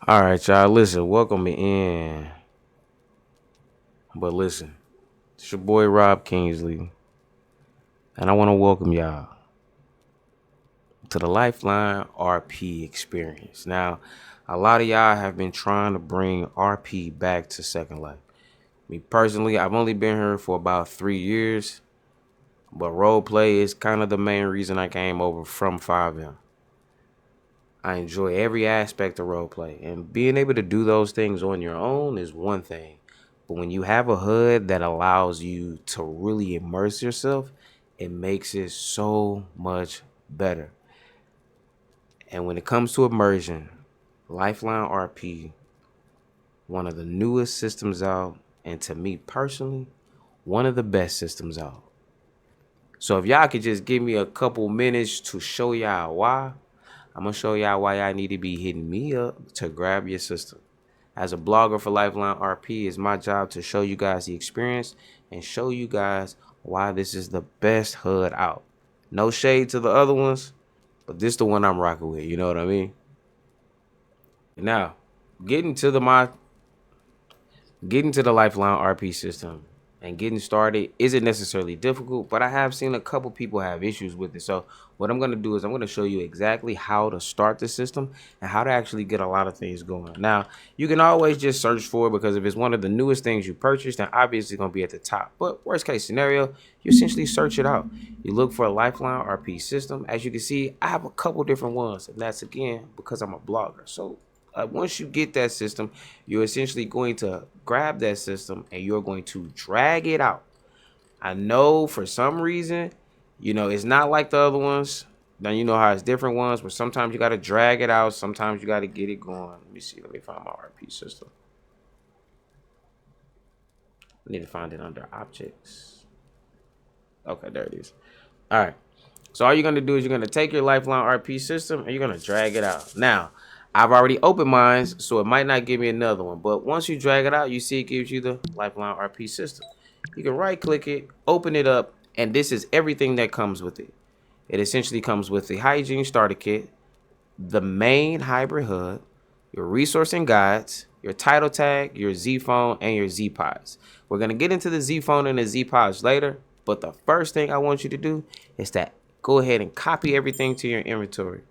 All right, y'all. Listen, welcome in. But listen, it's your boy Rob Kingsley, and I want to welcome y'all to the Lifeline RP experience. Now, a lot of y'all have been trying to bring RP back to Second Life. Me personally, I've only been here for about 3 years, but role play is kind of the main reason I came over from 5M. I enjoy every aspect of role play, and being able to do those things on your own is one thing. But when you have a hood that allows you to really immerse yourself, it makes it so much better. And when it comes to immersion, Lifeline RP, one of the newest systems out, and to me personally, one of the best systems out. So if y'all could just give me a couple minutes to show y'all why, I'm gonna show y'all why y'all need to be hitting me up to grab your system. As a blogger for Lifeline RP, it's my job to show you guys the experience and show you guys why this is the best HUD out. No shade to the other ones, but this the one I'm rocking with. You know what I mean? Now, getting to the my getting to the Lifeline RP system and getting started isn't necessarily difficult, but I have seen a couple people have issues with it. So what I'm going to do is I'm going to show you exactly how to start the system and how to actually get a lot of things going. Now, you can always just search for it, because if it's one of the newest things you purchased, then obviously it's going to be at the top. But worst case scenario, you essentially search it out. You look for a Lifeline RP system. As you can see, I have a couple different ones, and that's again because I'm a blogger. So once you get that system, you're essentially going to grab that system and you're going to drag it out. I know for some reason, it's not like the other ones. Now you know how it's different ones, but sometimes you got to drag it out. Sometimes you got to get it going. Let me see. Let me find my RP system. I need to find it under objects. Okay, there it is. All right. So all you're going to do is you're going to take your Lifeline RP system and you're going to drag it out. Now, I've already opened mine, so it might not give me another one. But once you drag it out, you see it gives you the Lifeline RP system. You can right click it, open it up, and this is everything that comes with it. It essentially comes with the hygiene starter kit, the main hybrid HUD, your resource and guides, your title tag, your Z phone, and your Z pods. We're going to get into the Z phone and the Z pods later, but the first thing I want you to do is to go ahead and copy everything to your inventory.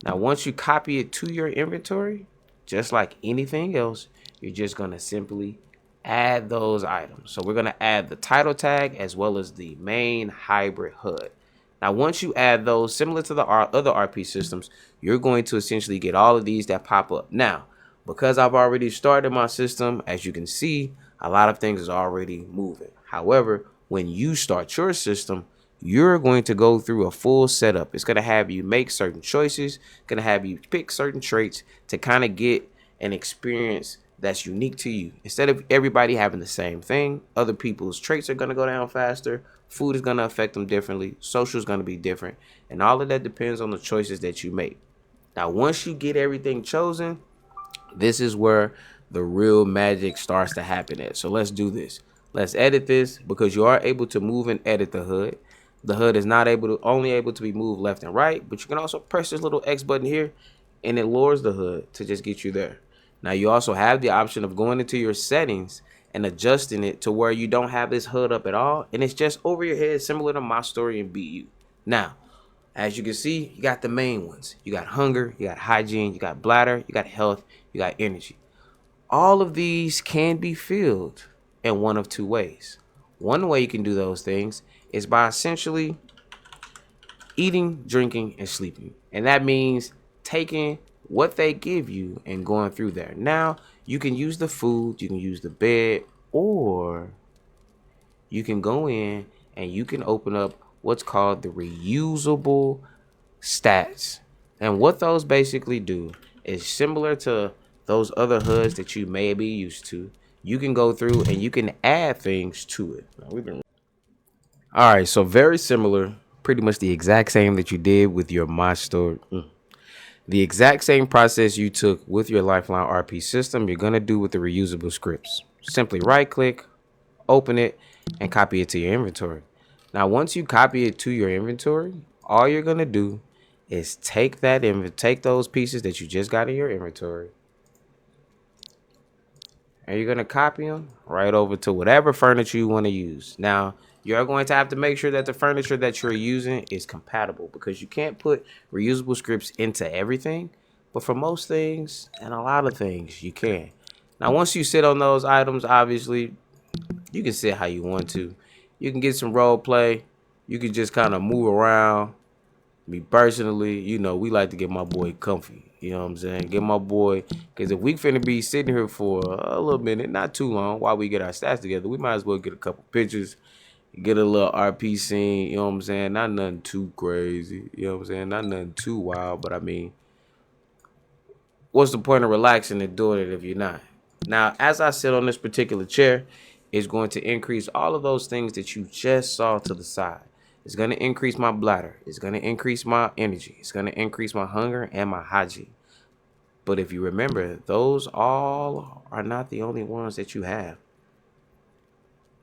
Now, once you copy it to your inventory, just like anything else, you're just going to simply add those items. So we're going to add the title tag as well as the main hybrid HUD. Now, once you add those, similar to the other RP systems, you're going to essentially get all of these that pop up. Now, because I've already started my system, as you can see, a lot of things is already moving. However, when you start your system, you're going to go through a full setup. It's going to have you make certain choices, going to have you pick certain traits to kind of get an experience that's unique to you. Instead of everybody having the same thing, other people's traits are going to go down faster. Food is going to affect them differently. Social is going to be different. And all of that depends on the choices that you make. Now, once you get everything chosen, this is where the real magic starts to happen at. So let's do this. Let's edit this, because you are able to move and edit the HUD. The HUD is not only able to be moved left and right, but you can also press this little X button here and it lowers the HUD to just get you there. Now you also have the option of going into your settings and adjusting it to where you don't have this HUD up at all, and it's just over your head, similar to my story and BU. Now, as you can see, you got the main ones. You got hunger, you got hygiene, you got bladder, you got health, you got energy. All of these can be filled in one of two ways. One way you can do those things is by essentially eating, drinking, and sleeping. And that means taking what they give you and going through there. Now, you can use the food, you can use the bed, or you can go in and you can open up what's called the reusable stats. And what those basically do is similar to those other HUDs that you may be used to. You can go through and you can add things to it. All right, so very similar, pretty much the exact same that you did with your My Store. The exact same process you took with your Lifeline RP system, you're going to do with the reusable scripts. Simply right click, open it, and copy it to your inventory. Now, once you copy it to your inventory, all you're going to do is take those pieces that you just got in your inventory, and you're going to copy them right over to whatever furniture you want to use. Now, you're going to have to make sure that the furniture that you're using is compatible, because you can't put reusable scripts into everything. But for most things and a lot of things, you can. Now, once you sit on those items, obviously, you can sit how you want to. You can get some role play. You can just kind of move around. Me personally, you know, we like to get my boy comfy. You know what I'm saying? Get my boy, because if we finna be sitting here for a little minute, not too long, while we get our stats together, we might as well get a couple pictures, get a little RP scene. You know what I'm saying? Not nothing too crazy. You know what I'm saying? Not nothing too wild, but I mean, what's the point of relaxing and doing it if you're not? Now, as I sit on this particular chair, it's going to increase all of those things that you just saw to the side. It's going to increase my bladder. It's going to increase my energy. It's going to increase my hunger and my hygiene. But if you remember, those all are not the only ones that you have.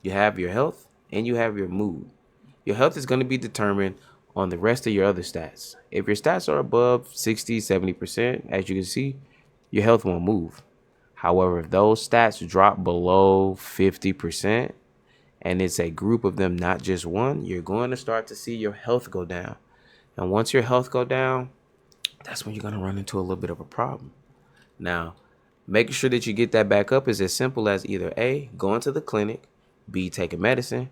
You have your health and you have your mood. Your health is going to be determined on the rest of your other stats. If your stats are above 60, 70%, as you can see, your health won't move. However, if those stats drop below 50%, and it's a group of them, not just one, you're going to start to see your health go down. And once your health go down, that's when you're going to run into a little bit of a problem. Now, making sure that you get that back up is as simple as either A, going to the clinic, B, taking medicine,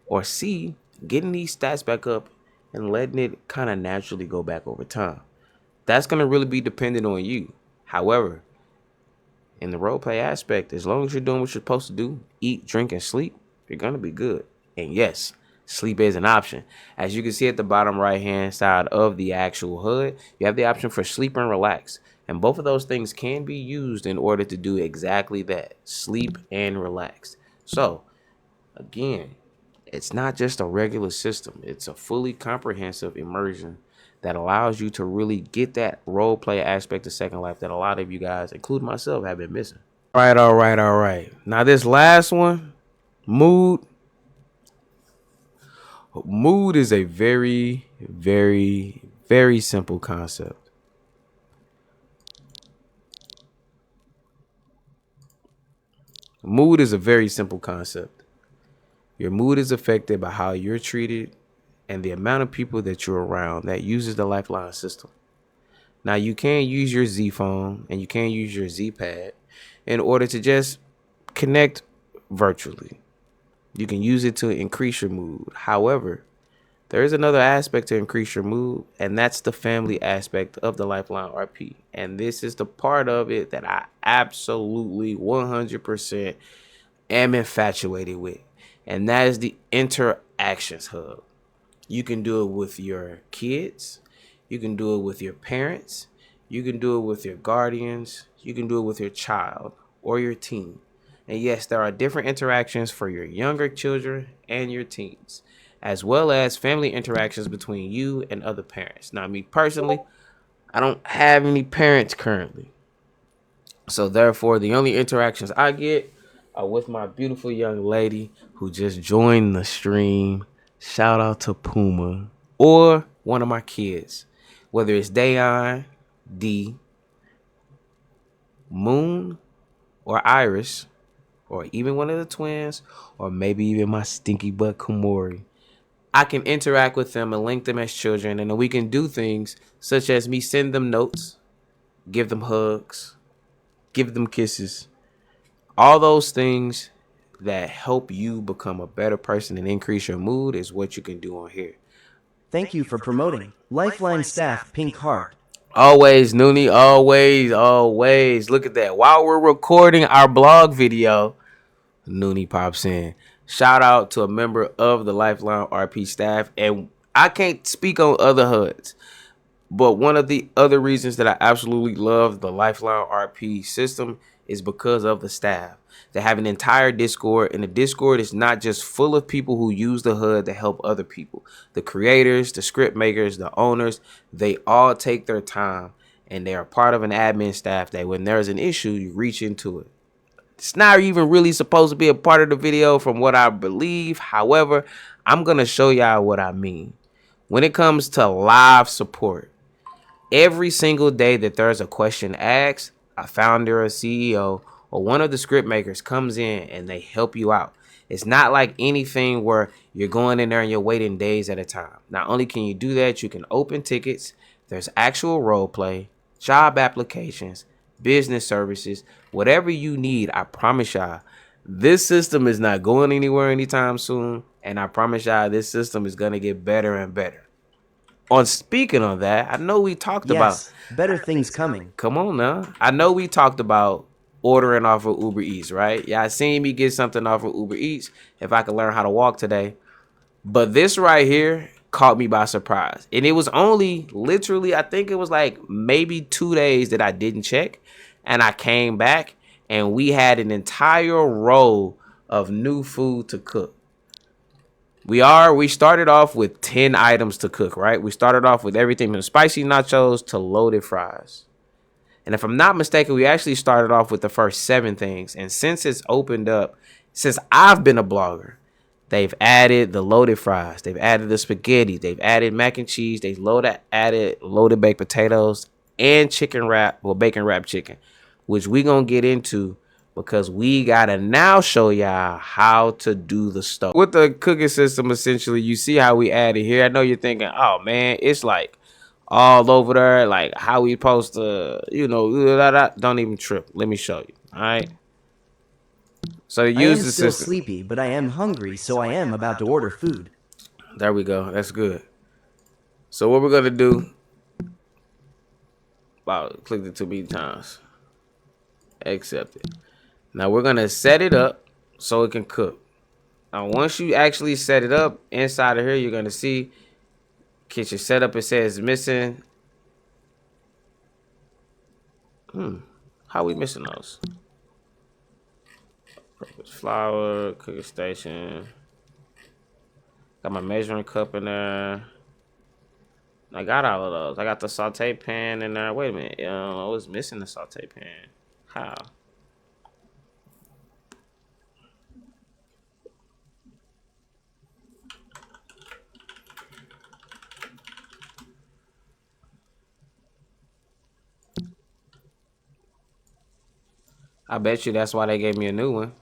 or C, getting these stats back up and letting it kind of naturally go back over time. That's going to really be dependent on you. However, in the role play aspect, as long as you're doing what you're supposed to do, eat, drink, and sleep, you're going to be good. And yes, sleep is an option. As you can see at the bottom right hand side of the actual HUD, you have the option for sleep and relax. And both of those things can be used in order to do exactly that, sleep and relax. So, again, it's not just a regular system. It's a fully comprehensive immersion that allows you to really get that role play aspect of Second Life that a lot of you guys, including myself, have been missing. All right. Now this last one, mood. Mood is a very, very, very simple concept. Mood is a very simple concept. Your mood is affected by how you're treated and the amount of people that you're around that uses the Lifeline system. Now, you can use your Z phone and you can use your Z pad in order to just connect virtually. You can use it to increase your mood. However, there is another aspect to increase your mood, and that's the family aspect of the Lifeline RP. And this is the part of it that I absolutely 100% am infatuated with. And that is the interactions hub. You can do it with your kids. You can do it with your parents. You can do it with your guardians. You can do it with your child or your teen. And yes, there are different interactions for your younger children and your teens, as well as family interactions between you and other parents. Now, me personally, I don't have any parents currently. So therefore, the only interactions I get are with my beautiful young lady who just joined the stream. Shout out to Puma, or one of my kids, whether it's Dayon, D, Moon, or Iris, or even one of the twins, or maybe even my stinky butt Kumori. I can interact with them and link them as children, and then we can do things such as me send them notes, give them hugs, give them kisses. All those things that help you become a better person and increase your mood is what you can do on here. Thank you for promoting. Lifeline staff, pink heart. Always, Noonie, always. Look at that. While we're recording our blog video, Noonie pops in. Shout out to a member of the Lifeline RP staff. And I can't speak on other HUDs, but one of the other reasons that I absolutely love the Lifeline RP system is because of the staff. They have an entire Discord, and the Discord is not just full of people who use the HUD to help other people. The creators, the script makers, the owners, they all take their time, and they are part of an admin staff that when there's an issue, you reach into it. It's not even really supposed to be a part of the video from what I believe. However, I'm going to show y'all what I mean. When it comes to live support, every single day that there's a question asked, a founder or CEO or one of the script makers comes in and they help you out. It's not like anything where you're going in there and you're waiting days at a time. Not only can you do that, you can open tickets. There's actual role play, job applications, business services, whatever you need. I promise y'all, this system is not going anywhere anytime soon. And I promise y'all, this system is going to get better and better. On speaking of that, I know we talked about. Yes, better things coming. Come on now. I know we talked about ordering off of Uber Eats, right? Yeah, I seen me get something off of Uber Eats if I could learn how to walk today. But this right here caught me by surprise. And it was only literally, I think it was like maybe 2 days that I didn't check. And I came back and we had an entire row of new food to cook. We started off with 10 items to cook, right? We started off with everything from spicy nachos to loaded fries. And if I'm not mistaken, we actually started off with the first 7 things. And since it's opened up, since I've been a blogger, they've added the loaded fries. They've added the spaghetti. They've added mac and cheese. They've added loaded baked potatoes and bacon wrapped chicken, which we going to get into because we got to now show y'all how to do the stuff. With the cooking system, essentially, you see how we added here. I know you're thinking, oh, man, it's like all over there, like how we supposed to, don't even trip. Let me show you. All right. So use the I am still system. sleepy, but I am hungry, so I am about to order food. There we go. That's good. So what we're gonna do? Wow, clicked it too many times. Accept it. Now we're gonna set it up so it can cook. Now once you actually set it up inside of here, you're gonna see kitchen setup. It says missing. How we missing those? Flour, cooking station. Got my measuring cup in there. I got all of those. I got the saute pan in there. Wait a minute. I was missing the saute pan. How? I bet you that's why they gave me a new one.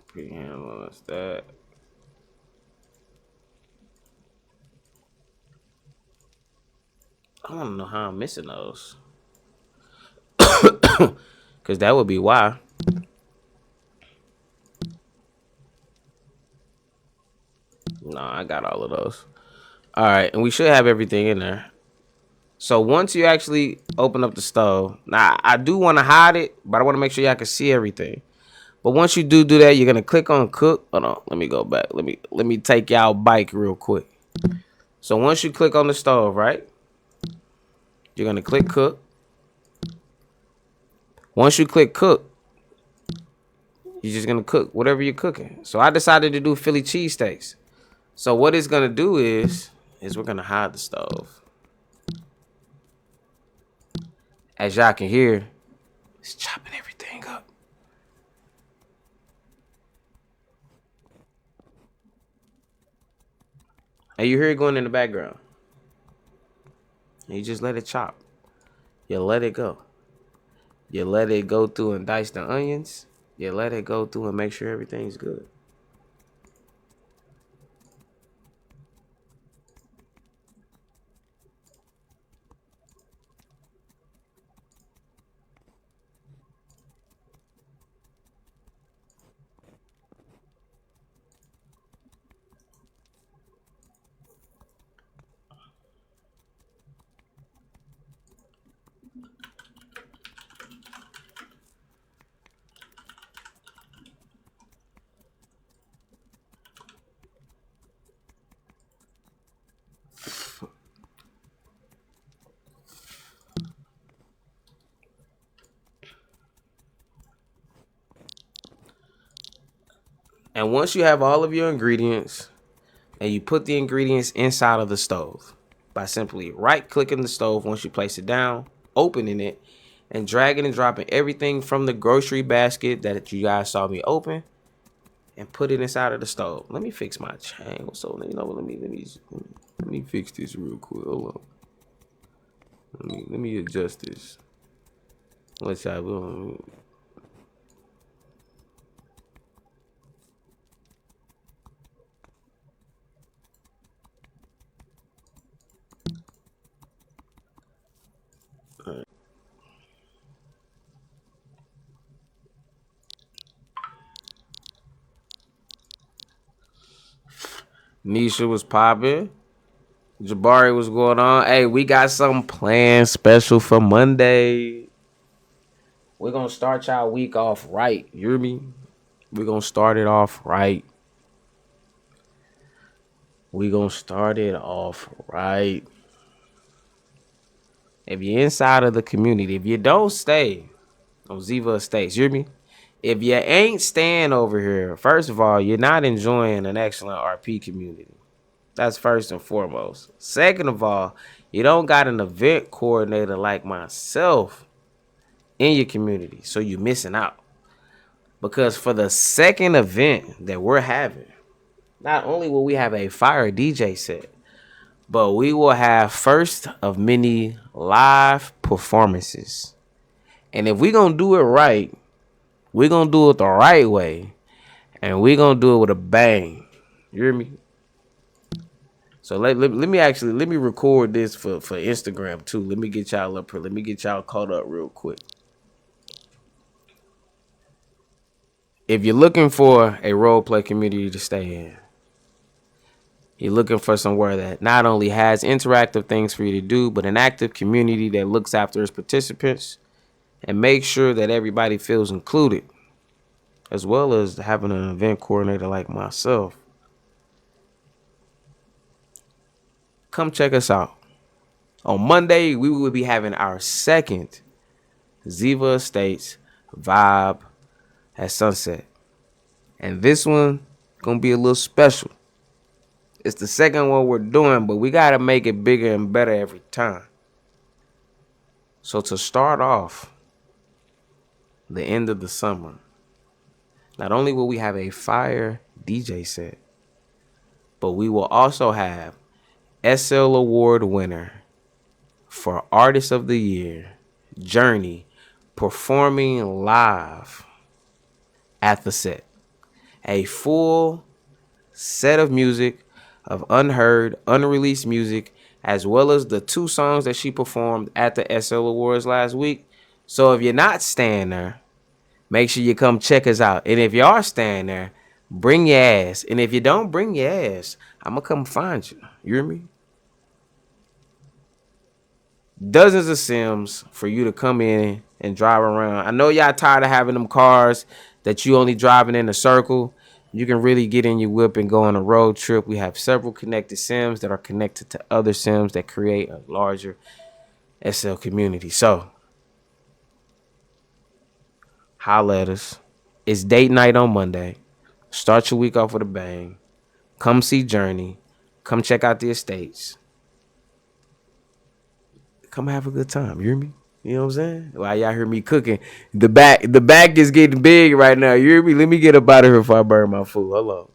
Pre-handle, what's that? I don't know how I'm missing those. Because that would be why. No, I got all of those. All right, and we should have everything in there. So once you actually open up the stove, now I do want to hide it, but I want to make sure y'all can see everything. But once you do that, you're gonna click on cook. Hold on, let me go back. Let me take y'all bike real quick. So once you click on the stove, right? You're gonna click cook. Once you click cook, you're just gonna cook whatever you're cooking. So I decided to do Philly cheesesteaks. So what it's gonna do is we're gonna hide the stove. As y'all can hear, it's chopping everything up. And you hear it going in the background. And you just let it chop. You let it go. You let it go through and dice the onions. You let it go through and make sure everything's good. And once you have all of your ingredients and you put the ingredients inside of the stove by simply right clicking the stove once you place it down, opening it, and dragging and dropping everything from the grocery basket that you guys saw me open and put it inside of the stove. Let me fix my chain. So let me fix this real quick. Hold on. Let me adjust this. Let's try. Nisha was popping. Jabari was going on. Hey, we got something planned special for Monday. We're gonna start y'all week off right. You hear me? We're gonna start it off right. We're gonna start it off right. If you're inside of the community, if you don't stay on Ziva Estates, you hear me? If you ain't staying over here, first of all, you're not enjoying an excellent RP community. That's first and foremost. Second of all, you don't got an event coordinator like myself in your community, so you're missing out. Because for the second event that we're having, not only will we have a fire DJ set, but we will have first of many live performances. And if we're going to do it right, we're going to do it the right way. And we're going to do it with a bang. You hear me? So let me record this for Instagram too. Let me get y'all up here. Let me get y'all caught up real quick. If you're looking for a role play community to stay in, you're looking for somewhere that not only has interactive things for you to do, but an active community that looks after its participants and makes sure that everybody feels included, as well as having an event coordinator like myself. Come check us out. On Monday, we will be having our second Ziva Estates Vibe at Sunset. And this one gonna be a little special. It's the second one we're doing, but we gotta make it bigger and better every time. So to start off the end of the summer, not only will we have a fire DJ set, but we will also have SL Award winner for Artist of the Year, Journey, performing live at the set. A full set of music, of unheard, unreleased music, as well as the 2 songs that she performed at the SL Awards last week. So if you're not staying there, make sure you come check us out. And if you are staying there, bring your ass. And if you don't bring your ass, I'm going to come find you. You hear me? Dozens of sims for you to come in and drive around. I know y'all tired of having them cars that you only driving in a circle. You can really get in your whip and go on a road trip. We have several connected sims that are connected to other sims that create a larger SL community. So, holla at us. It's date night on Monday. Start your week off with a bang. Come see Journey. Come check out the estates. Come have a good time. You hear me? You know what I'm saying? While y'all hear me cooking, the back is getting big right now. You hear me? Let me get up out of here before I burn my food. Hold on.